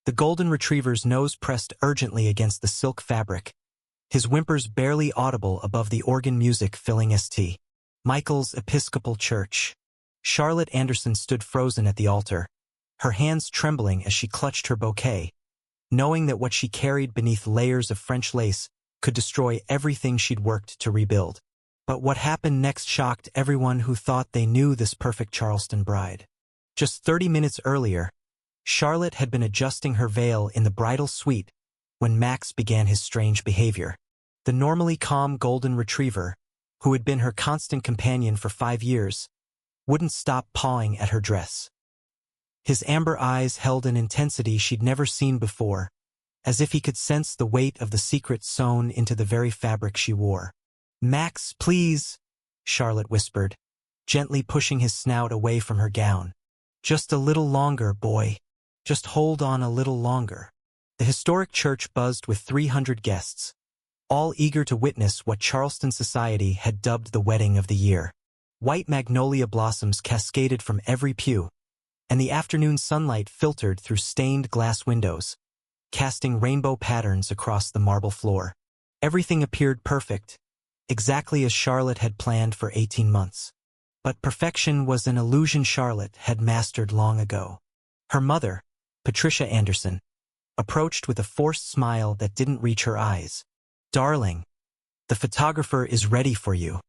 The golden retriever's nose pressed urgently against the silk fabric, his whimpers barely audible above the organ music filling St. Michael's Episcopal Church. Charlotte Anderson stood frozen at the altar, her hands trembling as she clutched her bouquet, knowing that what she carried beneath layers of French lace could destroy everything she'd worked to rebuild. But what happened next shocked everyone who thought they knew this perfect Charleston bride. Just 30 minutes earlier, Charlotte had been adjusting her veil in the bridal suite when Max began his strange behavior. The normally calm golden retriever, who had been her constant companion for 5 years, wouldn't stop pawing at her dress. His amber eyes held an intensity she'd never seen before, as if he could sense the weight of the secret sewn into the very fabric she wore. "Max, please," Charlotte whispered, gently pushing his snout away from her gown. "Just a little longer, boy. Just hold on a little longer." The historic church buzzed with 300 guests, all eager to witness what Charleston society had dubbed the wedding of the year. White magnolia blossoms cascaded from every pew, and the afternoon sunlight filtered through stained glass windows, casting rainbow patterns across the marble floor. Everything appeared perfect, exactly as Charlotte had planned for 18 months. But perfection was an illusion Charlotte had mastered long ago. Her mother, Patricia Anderson, approached with a forced smile that didn't reach her eyes. "Darling, the photographer is ready for you."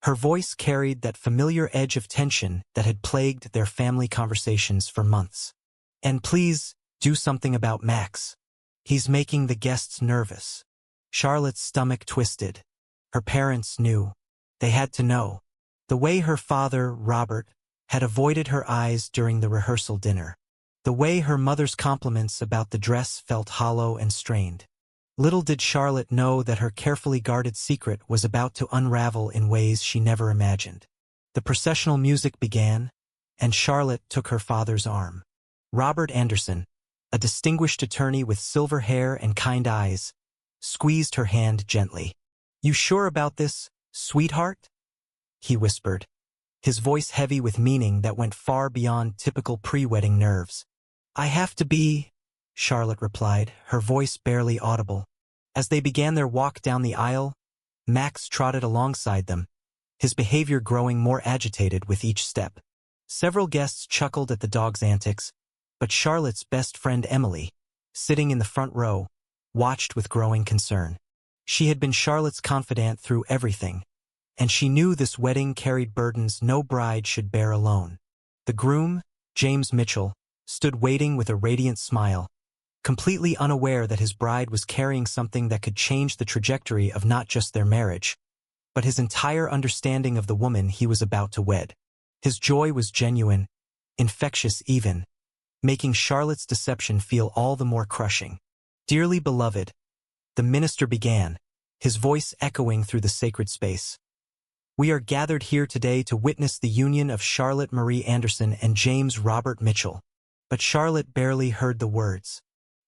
Her voice carried that familiar edge of tension that had plagued their family conversations for months. "And please, do something about Max. He's making the guests nervous." Charlotte's stomach twisted. Her parents knew. They had to know. The way her father, Robert, had avoided her eyes during the rehearsal dinner. The way her mother's compliments about the dress felt hollow and strained. Little did Charlotte know that her carefully guarded secret was about to unravel in ways she never imagined. The processional music began, and Charlotte took her father's arm. Robert Anderson, a distinguished attorney with silver hair and kind eyes, squeezed her hand gently. "You sure about this, sweetheart?" he whispered, his voice heavy with meaning that went far beyond typical pre-wedding nerves. "I have to be," Charlotte replied, her voice barely audible. As they began their walk down the aisle, Max trotted alongside them, his behavior growing more agitated with each step. Several guests chuckled at the dog's antics, but Charlotte's best friend Emily, sitting in the front row, watched with growing concern. She had been Charlotte's confidant through everything, and she knew this wedding carried burdens no bride should bear alone. The groom, James Mitchell, stood waiting with a radiant smile, completely unaware that his bride was carrying something that could change the trajectory of not just their marriage, but his entire understanding of the woman he was about to wed. His joy was genuine, infectious even, making Charlotte's deception feel all the more crushing. "Dearly beloved," the minister began, his voice echoing through the sacred space. "We are gathered here today to witness the union of Charlotte Marie Anderson and James Robert Mitchell." But Charlotte barely heard the words.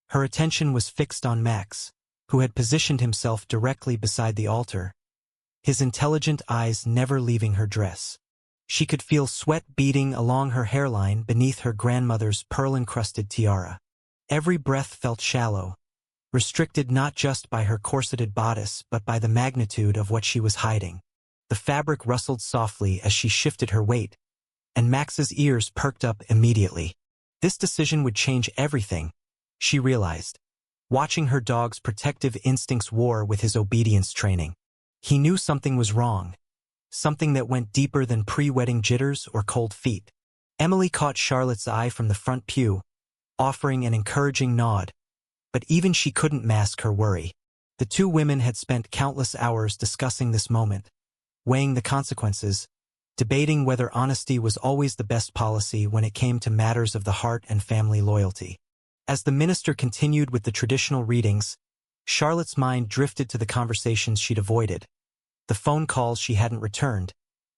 Her attention was fixed on Max, who had positioned himself directly beside the altar, his intelligent eyes never leaving her dress. She could feel sweat beading along her hairline beneath her grandmother's pearl-encrusted tiara. Every breath felt shallow, restricted not just by her corseted bodice but by the magnitude of what she was hiding. The fabric rustled softly as she shifted her weight, and Max's ears perked up immediately. This decision would change everything, she realized, watching her dog's protective instincts war with his obedience training. He knew something was wrong, something that went deeper than pre-wedding jitters or cold feet. Emily caught Charlotte's eye from the front pew, offering an encouraging nod, but even she couldn't mask her worry. The two women had spent countless hours discussing this moment, weighing the consequences, debating whether honesty was always the best policy when it came to matters of the heart and family loyalty. As the minister continued with the traditional readings, Charlotte's mind drifted to the conversations she'd avoided, the phone calls she hadn't returned,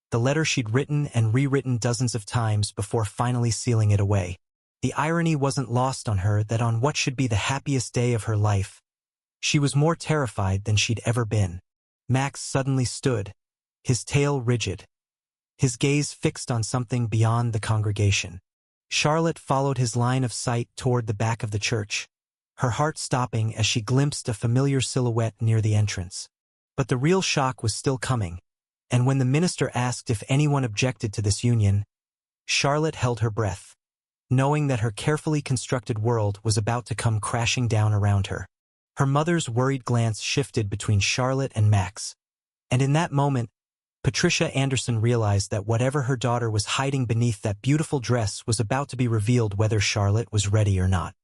the letter she'd written and rewritten dozens of times before finally sealing it away. The irony wasn't lost on her that on what should be the happiest day of her life, she was more terrified than she'd ever been. Max suddenly stood, his tail rigid, his gaze fixed on something beyond the congregation. Charlotte followed his line of sight toward the back of the church, her heart stopping as she glimpsed a familiar silhouette near the entrance. But the real shock was still coming, and when the minister asked if anyone objected to this union, Charlotte held her breath, knowing that her carefully constructed world was about to come crashing down around her. Her mother's worried glance shifted between Charlotte and Max, and in that moment, Patricia Anderson realized that whatever her daughter was hiding beneath that beautiful dress was about to be revealed whether Charlotte was ready or not.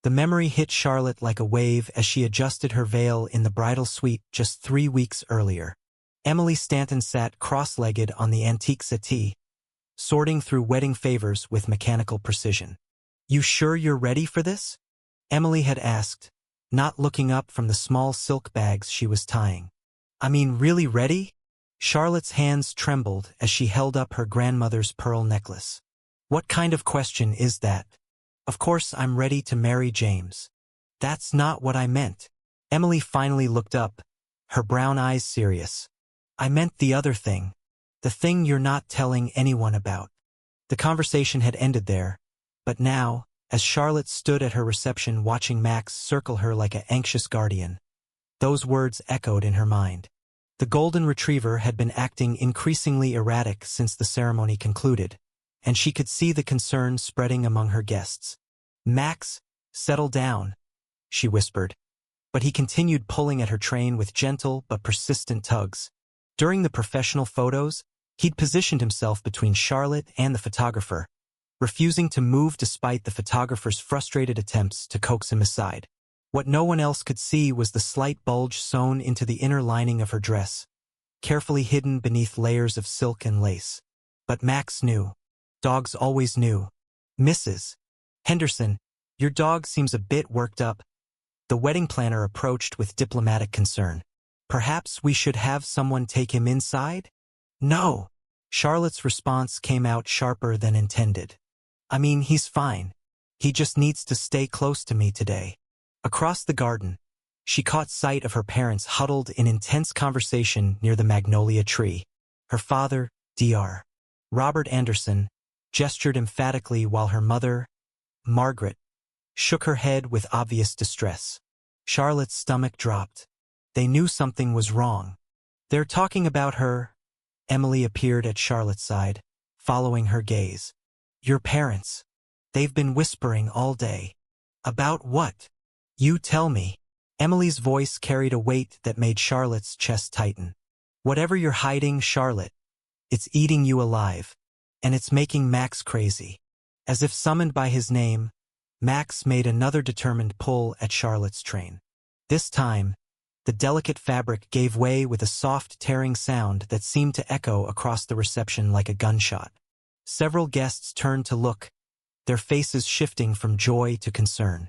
The memory hit Charlotte like a wave as she adjusted her veil in the bridal suite just 3 weeks earlier. Emily Stanton sat cross-legged on the antique settee, sorting through wedding favors with mechanical precision. "You sure you're ready for this?" Emily had asked, not looking up from the small silk bags she was tying. "I mean, really ready?" Charlotte's hands trembled as she held up her grandmother's pearl necklace. "What kind of question is that? Of course I'm ready to marry James." "That's not what I meant." Emily finally looked up, her brown eyes serious. "I meant the other thing. The thing you're not telling anyone about." The conversation had ended there, but now, as Charlotte stood at her reception watching Max circle her like an anxious guardian, those words echoed in her mind. The golden retriever had been acting increasingly erratic since the ceremony concluded, and she could see the concern spreading among her guests. "Max, settle down," she whispered, but he continued pulling at her train with gentle but persistent tugs. During the professional photos, he'd positioned himself between Charlotte and the photographer, refusing to move despite the photographer's frustrated attempts to coax him aside. What no one else could see was the slight bulge sewn into the inner lining of her dress, carefully hidden beneath layers of silk and lace. But Max knew. Dogs always knew. "Mrs. Henderson, your dog seems a bit worked up." The wedding planner approached with diplomatic concern. "Perhaps we should have someone take him inside?" "No." Charlotte's response came out sharper than intended. "I mean, he's fine. He just needs to stay close to me today." Across the garden, she caught sight of her parents huddled in intense conversation near the magnolia tree. Her father, Dr. Robert Anderson, gestured emphatically while her mother, Margaret, shook her head with obvious distress. Charlotte's stomach dropped. They knew something was wrong. "They're talking about her." Emily appeared at Charlotte's side, following her gaze. "Your parents. They've been whispering all day." "About what?" "You tell me." Emily's voice carried a weight that made Charlotte's chest tighten. "Whatever you're hiding, Charlotte, it's eating you alive. And it's making Max crazy." As if summoned by his name, Max made another determined pull at Charlotte's train. This time, the delicate fabric gave way with a soft tearing sound that seemed to echo across the reception like a gunshot. Several guests turned to look, their faces shifting from joy to concern.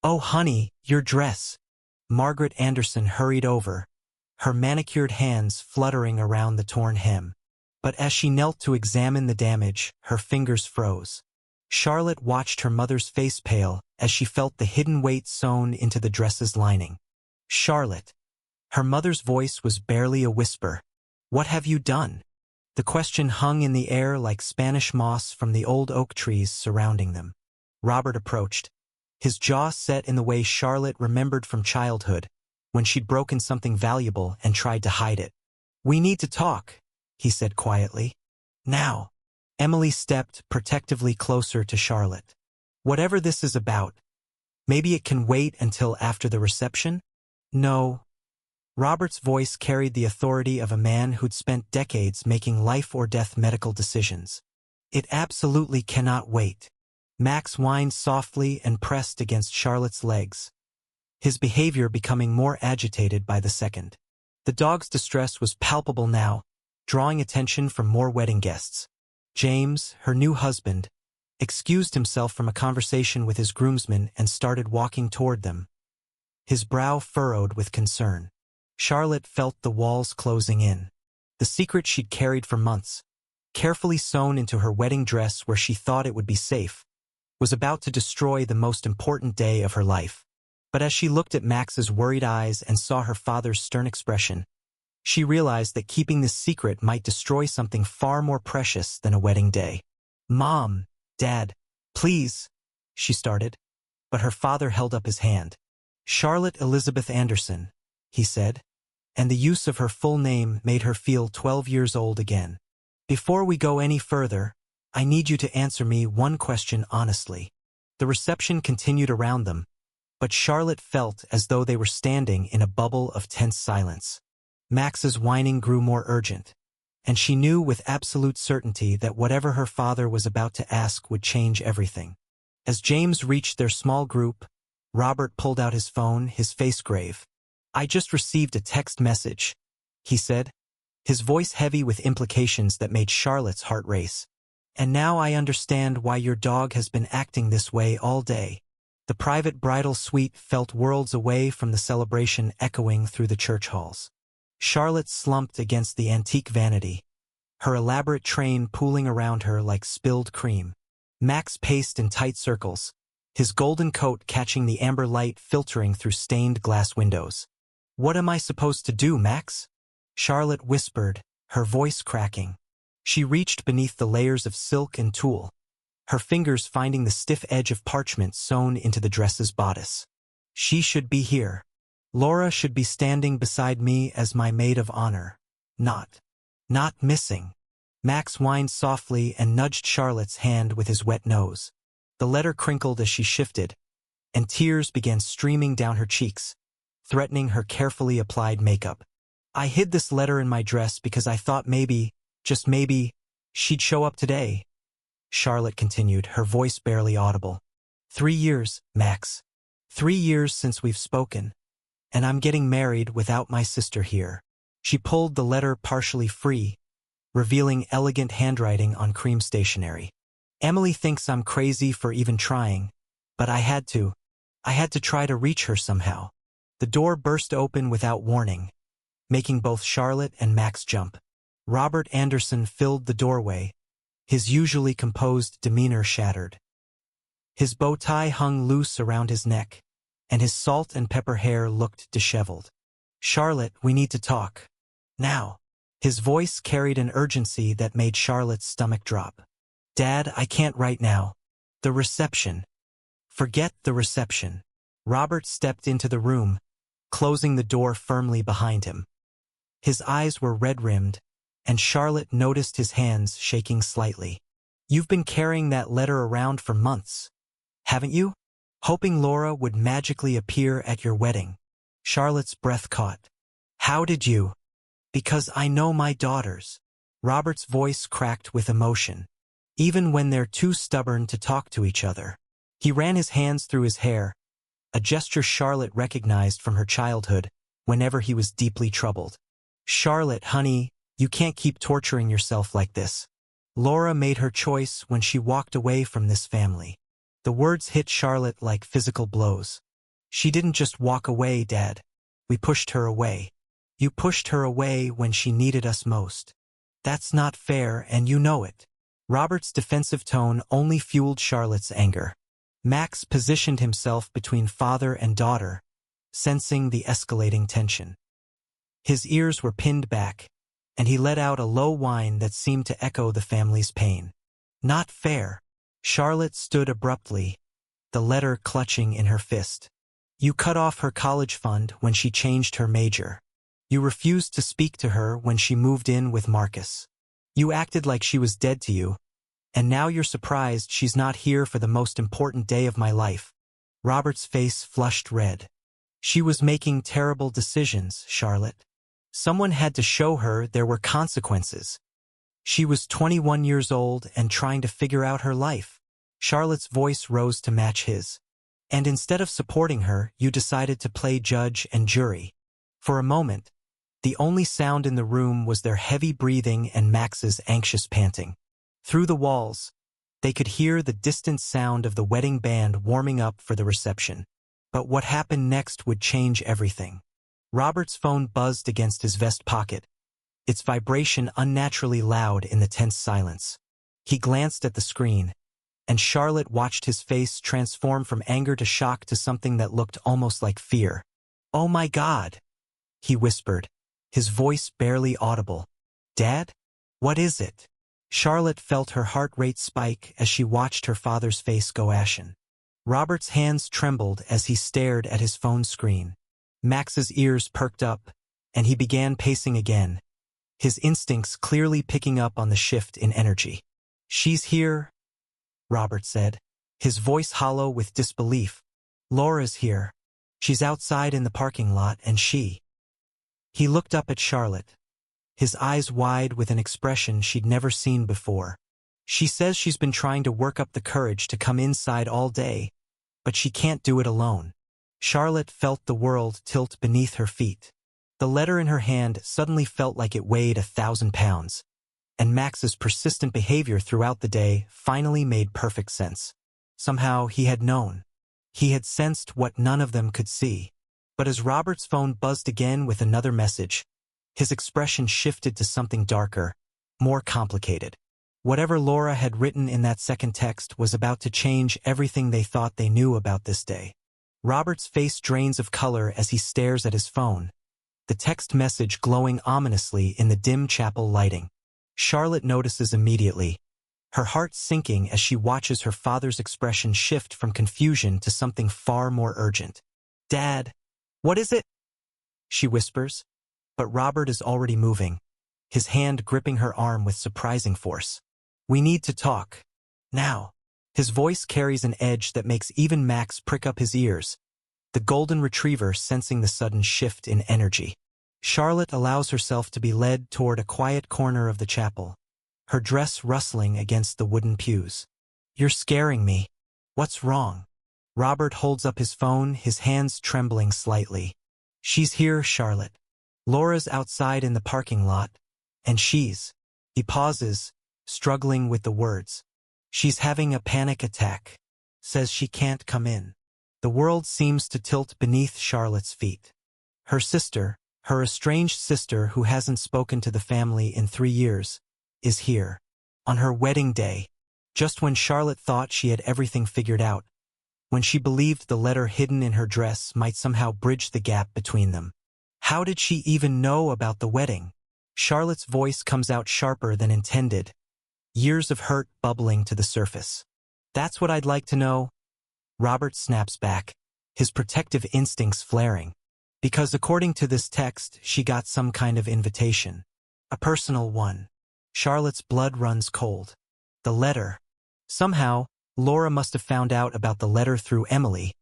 "Oh, honey, your dress." Margaret Anderson hurried over, her manicured hands fluttering around the torn hem. But as she knelt to examine the damage, her fingers froze. Charlotte watched her mother's face pale as she felt the hidden weight sewn into the dress's lining. "Charlotte." Her mother's voice was barely a whisper. "What have you done?" The question hung in the air like Spanish moss from the old oak trees surrounding them. Robert approached, his jaw set in the way Charlotte remembered from childhood, when she'd broken something valuable and tried to hide it. "We need to talk," he said quietly. "Now." Emily stepped protectively closer to Charlotte. "Whatever this is about, maybe it can wait until after the reception?" "No." Robert's voice carried the authority of a man who'd spent decades making life-or-death medical decisions. "It absolutely cannot wait." Max whined softly and pressed against Charlotte's legs, his behavior becoming more agitated by the second. The dog's distress was palpable now, drawing attention from more wedding guests. James, her new husband, excused himself from a conversation with his groomsmen and started walking toward them, his brow furrowed with concern. Charlotte felt the walls closing in. The secret she'd carried for months, carefully sewn into her wedding dress where she thought it would be safe, was about to destroy the most important day of her life. But as she looked at Max's worried eyes and saw her father's stern expression, she realized that keeping this secret might destroy something far more precious than a wedding day. "Mom, Dad, please," she started, but her father held up his hand. Charlotte Elizabeth Anderson, he said, and the use of her full name made her feel 12 years old again. Before we go any further, I need you to answer me one question honestly. The reception continued around them, but Charlotte felt as though they were standing in a bubble of tense silence. Max's whining grew more urgent, and she knew with absolute certainty that whatever her father was about to ask would change everything. As James reached their small group, Robert pulled out his phone, his face grave. "I just received a text message," he said, his voice heavy with implications that made Charlotte's heart race. "And now I understand why your dog has been acting this way all day." The private bridal suite felt worlds away from the celebration echoing through the church halls. Charlotte slumped against the antique vanity, her elaborate train pooling around her like spilled cream. Max paced in tight circles, his golden coat catching the amber light filtering through stained glass windows. "What am I supposed to do, Max?" Charlotte whispered, her voice cracking. She reached beneath the layers of silk and tulle, her fingers finding the stiff edge of parchment sewn into the dress's bodice. "She should be here. Laura should be standing beside me as my maid of honor. Not missing." Max whined softly and nudged Charlotte's hand with his wet nose. The letter crinkled as she shifted, and tears began streaming down her cheeks, threatening her carefully applied makeup. "I hid this letter in my dress because I thought maybe, just maybe, she'd show up today," Charlotte continued, her voice barely audible. 3 years, Max. 3 years since we've spoken. And I'm getting married without my sister here." She pulled the letter partially free, revealing elegant handwriting on cream stationery. "Emily thinks I'm crazy for even trying, but I had to try to reach her somehow." The door burst open without warning, making both Charlotte and Max jump. Robert Anderson filled the doorway, his usually composed demeanor shattered. His bow tie hung loose around his neck, and his salt and pepper hair looked disheveled. "Charlotte, we need to talk. Now." His voice carried an urgency that made Charlotte's stomach drop. "Dad, I can't right now. The reception." "Forget the reception." Robert stepped into the room, closing the door firmly behind him. His eyes were red-rimmed, and Charlotte noticed his hands shaking slightly. "You've been carrying that letter around for months, haven't you? Hoping Laura would magically appear at your wedding." Charlotte's breath caught. "How did you?" "Because I know my daughters." Robert's voice cracked with emotion. "Even when they're too stubborn to talk to each other." He ran his hands through his hair, a gesture Charlotte recognized from her childhood whenever he was deeply troubled. "Charlotte, honey, you can't keep torturing yourself like this. Laura made her choice when she walked away from this family." The words hit Charlotte like physical blows. "She didn't just walk away, Dad. We pushed her away." "You pushed her away when she needed us most. That's not fair, and you know it." Robert's defensive tone only fueled Charlotte's anger. Max positioned himself between father and daughter, sensing the escalating tension. His ears were pinned back, and he let out a low whine that seemed to echo the family's pain. "Not fair." Charlotte stood abruptly, the letter clutching in her fist. "You cut off her college fund when she changed her major. You refused to speak to her when she moved in with Marcus. You acted like she was dead to you, and now you're surprised she's not here for the most important day of my life." Robert's face flushed red. "She was making terrible decisions, Charlotte. Someone had to show her there were consequences. She was 21 years old and trying to figure out her life." Charlotte's voice rose to match his. "And instead of supporting her, you decided to play judge and jury." For a moment, the only sound in the room was their heavy breathing and Max's anxious panting. Through the walls, they could hear the distant sound of the wedding band warming up for the reception. But what happened next would change everything. Robert's phone buzzed against his vest pocket, its vibration unnaturally loud in the tense silence. He glanced at the screen, and Charlotte watched his face transform from anger to shock to something that looked almost like fear. "Oh my God," he whispered, his voice barely audible. "Dad? What is it?" Charlotte felt her heart rate spike as she watched her father's face go ashen. Robert's hands trembled as he stared at his phone screen. Max's ears perked up, and he began pacing again, his instincts clearly picking up on the shift in energy. "She's here," Robert said, his voice hollow with disbelief. "Laura's here. She's outside in the parking lot and she—" He looked up at Charlotte, his eyes wide with an expression she'd never seen before. "She says she's been trying to work up the courage to come inside all day, but she can't do it alone." Charlotte felt the world tilt beneath her feet. The letter in her hand suddenly felt like it weighed 1,000 pounds, and Max's persistent behavior throughout the day finally made perfect sense. Somehow he had known. He had sensed what none of them could see. But as Robert's phone buzzed again with another message, his expression shifted to something darker, more complicated. Whatever Laura had written in that second text was about to change everything they thought they knew about this day. Robert's face drains of color as he stares at his phone, the text message glowing ominously in the dim chapel lighting. Charlotte notices immediately, her heart sinking as she watches her father's expression shift from confusion to something far more urgent. "Dad, what is it?" she whispers, but Robert is already moving, his hand gripping her arm with surprising force. "We need to talk. Now." His voice carries an edge that makes even Max prick up his ears, the golden retriever sensing the sudden shift in energy. Charlotte allows herself to be led toward a quiet corner of the chapel, her dress rustling against the wooden pews. "You're scaring me. What's wrong?" Robert holds up his phone, his hands trembling slightly. "She's here, Charlotte. Laura's outside in the parking lot, and she's—" He pauses, struggling with the words. "She's having a panic attack. Says she can't come in." The world seems to tilt beneath Charlotte's feet. Her sister, her estranged sister who hasn't spoken to the family in 3 years, is here. On her wedding day, just when Charlotte thought she had everything figured out, when she believed the letter hidden in her dress might somehow bridge the gap between them. How did she even know about the wedding? Charlotte's voice comes out sharper than intended, years of hurt bubbling to the surface. "That's what I'd like to know." Robert snaps back, his protective instincts flaring. "Because according to this text, she got some kind of invitation. A personal one." Charlotte's blood runs cold. The letter. Somehow, Laura must have found out about the letter through Emily,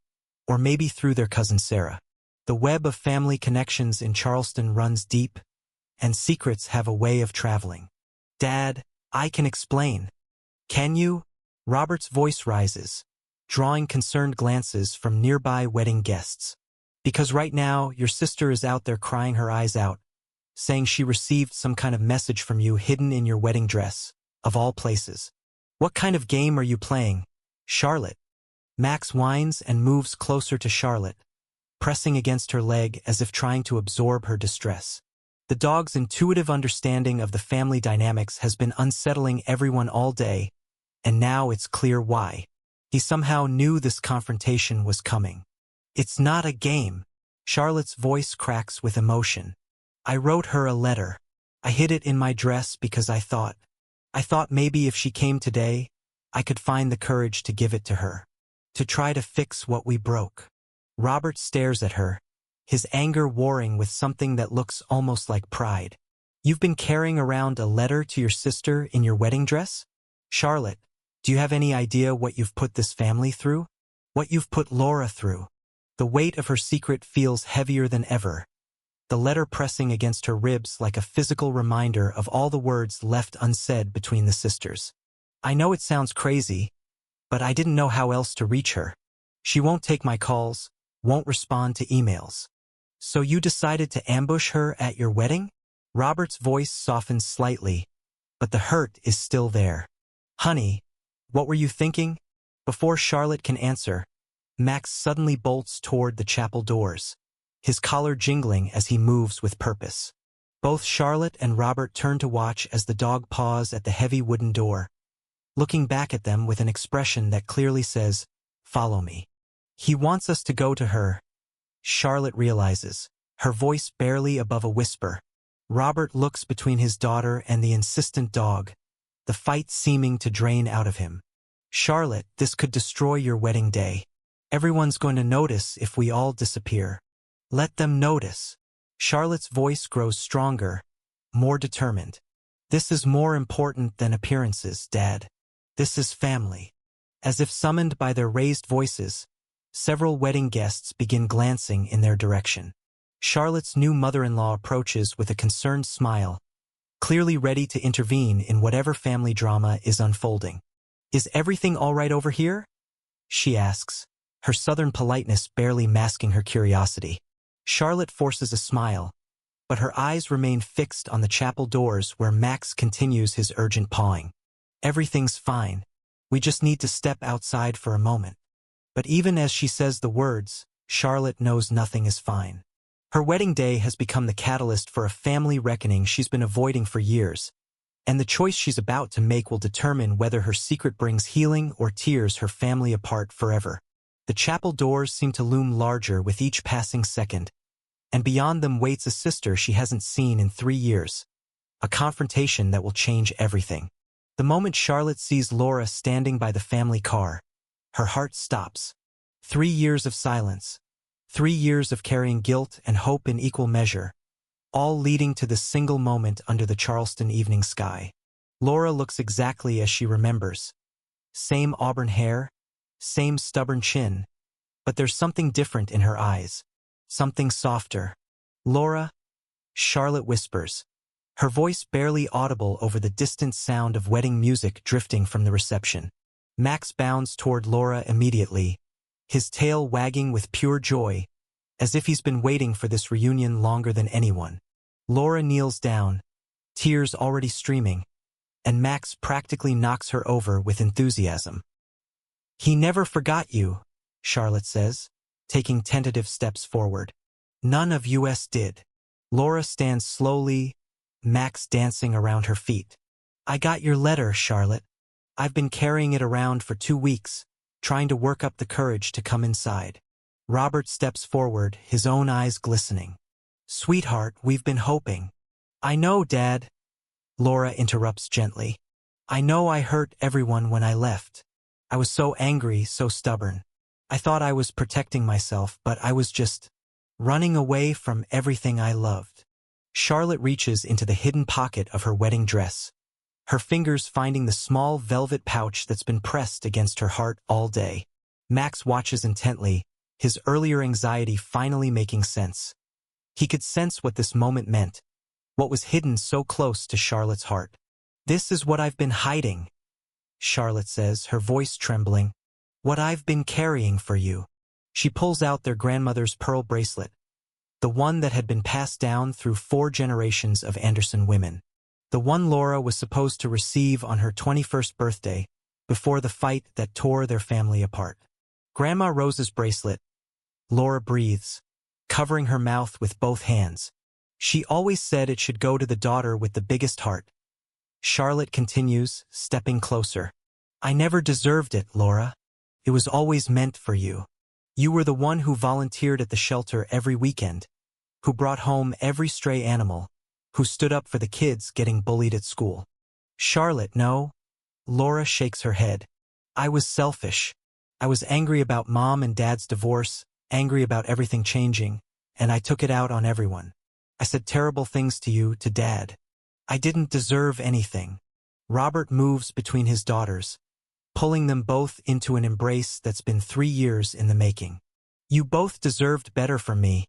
or maybe through their cousin Sarah. The web of family connections in Charleston runs deep, and secrets have a way of traveling. "Dad, I can explain." "Can you?" Robert's voice rises, drawing concerned glances from nearby wedding guests. "Because right now, your sister is out there crying her eyes out, saying she received some kind of message from you hidden in your wedding dress, of all places." "What kind of game are you playing, Charlotte?" Max whines and moves closer to Charlotte, pressing against her leg as if trying to absorb her distress. The dog's intuitive understanding of the family dynamics has been unsettling everyone all day, and now it's clear why. He somehow knew this confrontation was coming. "It's not a game." Charlotte's voice cracks with emotion. "I wrote her a letter. I hid it in my dress because I thought maybe if she came today, I could find the courage to give it to her. To try to fix what we broke." Robert stares at her, his anger warring with something that looks almost like pride. "You've been carrying around a letter to your sister in your wedding dress? Charlotte, do you have any idea what you've put this family through? What you've put Laura through?" The weight of her secret feels heavier than ever, the letter pressing against her ribs like a physical reminder of all the words left unsaid between the sisters. "I know it sounds crazy, but I didn't know how else to reach her. She won't take my calls, won't respond to emails. So you decided to ambush her at your wedding?" Robert's voice softens slightly, but the hurt is still there. "Honey, what were you thinking?" Before Charlotte can answer, Max suddenly bolts toward the chapel doors, his collar jingling as he moves with purpose. Both Charlotte and Robert turn to watch as the dog paws at the heavy wooden door, looking back at them with an expression that clearly says, "Follow me." "He wants us to go to her," Charlotte realizes, her voice barely above a whisper. Robert looks between his daughter and the insistent dog, the fight seeming to drain out of him. "Charlotte, this could destroy your wedding day." Everyone's going to notice if we all disappear. Let them notice. Charlotte's voice grows stronger, more determined. This is more important than appearances, Dad. This is family. As if summoned by their raised voices, several wedding guests begin glancing in their direction. Charlotte's new mother-in-law approaches with a concerned smile, clearly ready to intervene in whatever family drama is unfolding. "Is everything all right over here?" she asks, her southern politeness barely masking her curiosity. Charlotte forces a smile, but her eyes remain fixed on the chapel doors where Max continues his urgent pawing. "Everything's fine. We just need to step outside for a moment." But even as she says the words, Charlotte knows nothing is fine. Her wedding day has become the catalyst for a family reckoning she's been avoiding for years, and the choice she's about to make will determine whether her secret brings healing or tears her family apart forever. The chapel doors seem to loom larger with each passing second, and beyond them waits a sister she hasn't seen in 3 years, a confrontation that will change everything. The moment Charlotte sees Laura standing by the family car, her heart stops. 3 years of silence, 3 years of carrying guilt and hope in equal measure, all leading to this single moment under the Charleston evening sky. Laura looks exactly as she remembers. Same auburn hair, same stubborn chin, but there's something different in her eyes, something softer. "Laura," Charlotte whispers, her voice barely audible over the distant sound of wedding music drifting from the reception. Max bounds toward Laura immediately, his tail wagging with pure joy, as if he's been waiting for this reunion longer than anyone. Laura kneels down, tears already streaming, and Max practically knocks her over with enthusiasm. "He never forgot you," Charlotte says, taking tentative steps forward. "None of us did." Laura stands slowly, Max dancing around her feet. "I got your letter, Charlotte. I've been carrying it around for 2 weeks, trying to work up the courage to come inside." Robert steps forward, his own eyes glistening. "Sweetheart, we've been hoping." "I know, Dad," Laura interrupts gently. "I know I hurt everyone when I left. I was so angry, so stubborn. I thought I was protecting myself, but I was just running away from everything I loved." Charlotte reaches into the hidden pocket of her wedding dress, her fingers finding the small velvet pouch that's been pressed against her heart all day. Max watches intently, his earlier anxiety finally making sense. He could sense what this moment meant, what was hidden so close to Charlotte's heart. "This is what I've been hiding," Charlotte says, her voice trembling. "What I've been carrying for you." She pulls out their grandmother's pearl bracelet, the one that had been passed down through 4 generations of Anderson women. The one Laura was supposed to receive on her 21st birthday, before the fight that tore their family apart. Grandma Rose's bracelet, Laura breathes, covering her mouth with both hands. "She always said it should go to the daughter with the biggest heart." Charlotte continues, stepping closer. "I never deserved it, Laura. It was always meant for you. You were the one who volunteered at the shelter every weekend, who brought home every stray animal, who stood up for the kids getting bullied at school." "Charlotte, no." Laura shakes her head. "I was selfish. I was angry about Mom and Dad's divorce, angry about everything changing, and I took it out on everyone. I said terrible things to you, to Dad. I didn't deserve anything." Robert moves between his daughters, pulling them both into an embrace that's been 3 years in the making. "You both deserved better from me,"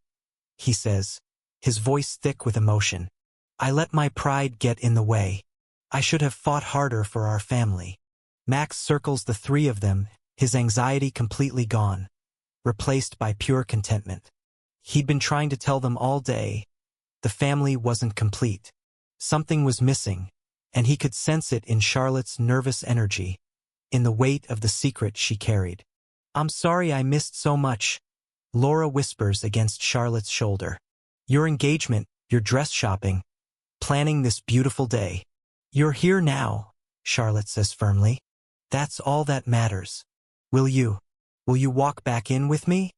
he says, his voice thick with emotion. "I let my pride get in the way. I should have fought harder for our family." Max circles the 3 of them, his anxiety completely gone, replaced by pure contentment. He'd been trying to tell them all day, the family wasn't complete. Something was missing, and he could sense it in Charlotte's nervous energy, in the weight of the secret she carried. "I'm sorry I missed so much," Laura whispers against Charlotte's shoulder. "Your engagement, your dress shopping, planning this beautiful day. You're here now," Charlotte says firmly. "That's all that matters. Will you walk back in with me?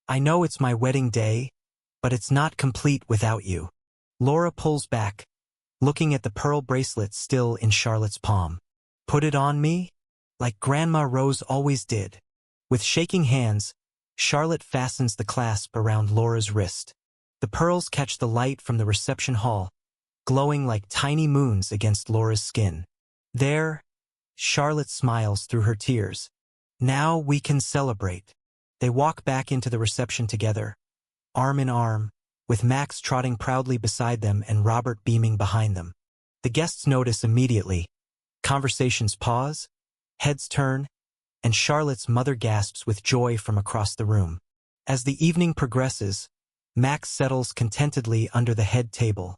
I know it's my wedding day, but it's not complete without you." Laura pulls back, looking at the pearl bracelet still in Charlotte's palm. "Put it on me? Like Grandma Rose always did." With shaking hands, Charlotte fastens the clasp around Laura's wrist. The pearls catch the light from the reception hall, glowing like tiny moons against Laura's skin. There, Charlotte smiles through her tears. Now we can celebrate. They walk back into the reception together, arm in arm, with Max trotting proudly beside them and Robert beaming behind them. The guests notice immediately. Conversations pause, heads turn, and Charlotte's mother gasps with joy from across the room. As the evening progresses, Max settles contentedly under the head table,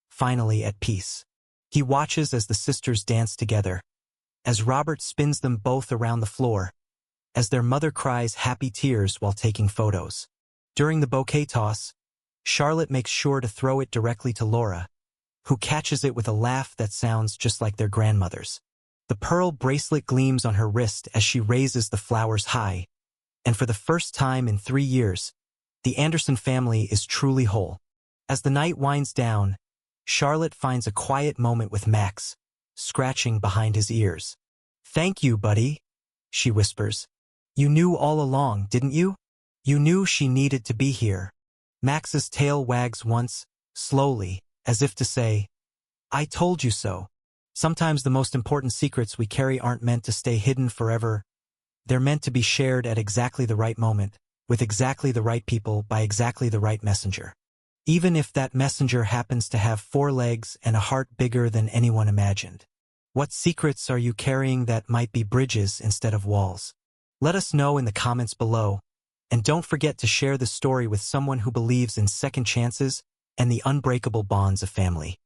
finally at peace. He watches as the sisters dance together, as Robert spins them both around the floor, as their mother cries happy tears while taking photos. During the bouquet toss, Charlotte makes sure to throw it directly to Laura, who catches it with a laugh that sounds just like their grandmother's. The pearl bracelet gleams on her wrist as she raises the flowers high, and for the first time in 3 years, the Anderson family is truly whole. As the night winds down, Charlotte finds a quiet moment with Max, scratching behind his ears. "Thank you, buddy," she whispers. "You knew all along, didn't you? You knew she needed to be here." Max's tail wags once, slowly, as if to say, "I told you so." Sometimes the most important secrets we carry aren't meant to stay hidden forever. They're meant to be shared at exactly the right moment, with exactly the right people, by exactly the right messenger. Even if that messenger happens to have 4 legs and a heart bigger than anyone imagined. What secrets are you carrying that might be bridges instead of walls? Let us know in the comments below, and don't forget to share the story with someone who believes in second chances and the unbreakable bonds of family.